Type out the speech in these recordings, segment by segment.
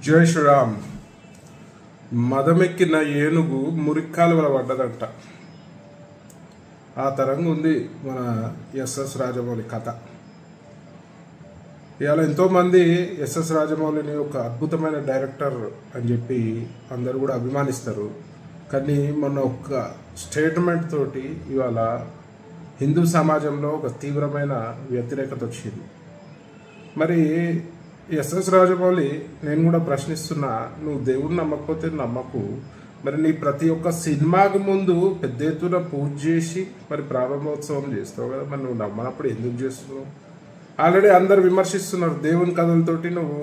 జై శ్రీరామ్. మదమెక్కిన ఏనుగు మురిక్కాలువల పడ్డదంట. ఆ తరంగా ఉంది మన ఎస్ఎస్ రాజమౌళి కథ. ఇవాళ ఎంతోమంది ఎస్ఎస్ రాజమౌళిని ఒక అద్భుతమైన డైరెక్టర్ అని చెప్పి అందరూ కూడా అభిమానిస్తారు. కానీ మొన్న ఒక స్టేట్మెంట్ తోటి ఇవాళ హిందూ సమాజంలో ఒక తీవ్రమైన వ్యతిరేకత వచ్చింది. మరి ఎస్ఎస్ రాజమౌళి నేను కూడా ప్రశ్నిస్తున్నా, నువ్వు దేవుడిని నమ్మకపోతే నమ్మకు, మరి నీ ప్రతి ఒక్క సినిమాకి ముందు పెద్ద ఎత్తున పూజ చేసి మరి ప్రారంభోత్సవం చేస్తావు కదా, మరి నువ్వు నమ్మనప్పుడు ఎందుకు చేస్తున్నావు? ఆల్రెడీ అందరు విమర్శిస్తున్నారు, దేవుని కథలతోటి నువ్వు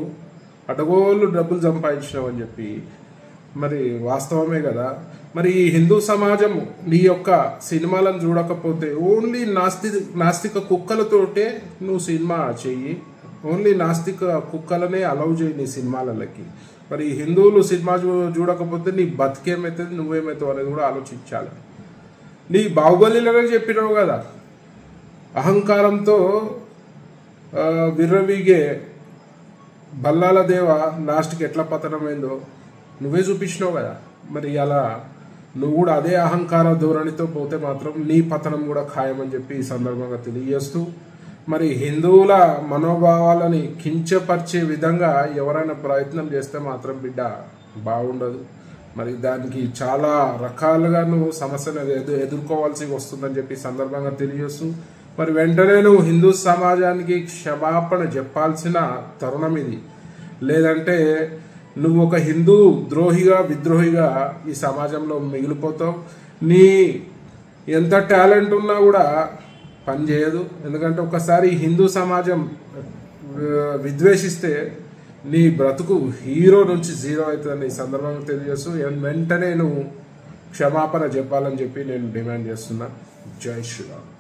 అడగోళ్ళు డబ్బులు సంపాదించినావు అని చెప్పి. మరి వాస్తవమే కదా. మరి ఈ హిందూ సమాజం నీ యొక్క సినిమాలను చూడకపోతే ఓన్లీ నాస్తిక కుక్కలతోటే నువ్వు సినిమా చెయ్యి, ఓన్లీ నాస్తిక కుక్కలనే అలౌ చేయి నీ సినిమాలకి. మరి హిందువులు సినిమా చూడకపోతే నీ బతికేమవుతుంది, నువ్వేమవుతావు అనేది కూడా ఆలోచించాలి. నీ బాహుబలిలోనే చెప్పినావు కదా, అహంకారంతో విర్రవీగే బల్లాల దేవ లాస్ట్కి ఎట్లా పతనమైందో నువ్వే చూపించినావు కదా. మరి అలా నువ్వు కూడా అదే అహంకార ధోరణితో పోతే మాత్రం నీ పతనం కూడా ఖాయమని చెప్పి ఈ సందర్భంగా తెలియజేస్తూ, మరి హిందువుల మనోభావాలని కించపరిచే విధంగా ఎవరైనా ప్రయత్నం చేస్తే మాత్రం బిడ్డ బాగుండదు. మరి దానికి చాలా రకాలుగా నువ్వు సమస్యను ఎదుర్కోవాల్సి వస్తుందని చెప్పి సందర్భంగా తెలియజేస్తూ, మరి వెంటనే నువ్వు హిందూ సమాజానికి క్షమాపణ చెప్పాల్సిన తరుణం ఇది. లేదంటే నువ్వు ఒక హిందూ ద్రోహిగా విద్రోహిగా ఈ సమాజంలో మిగిలిపోతావు. నీ ఎంత టాలెంట్ ఉన్నా కూడా పని చేయదు. ఎందుకంటే ఒకసారి హిందూ సమాజం విద్వేషిస్తే నీ బ్రతుకు హీరో నుంచి జీరో అవుతుందని ఈ సందర్భంగా తెలియజేస్తూ వెంటనే నువ్వు క్షమాపణ చెప్పాలని చెప్పి నేను డిమాండ్ చేస్తున్నా. జై శ్రీరామ్.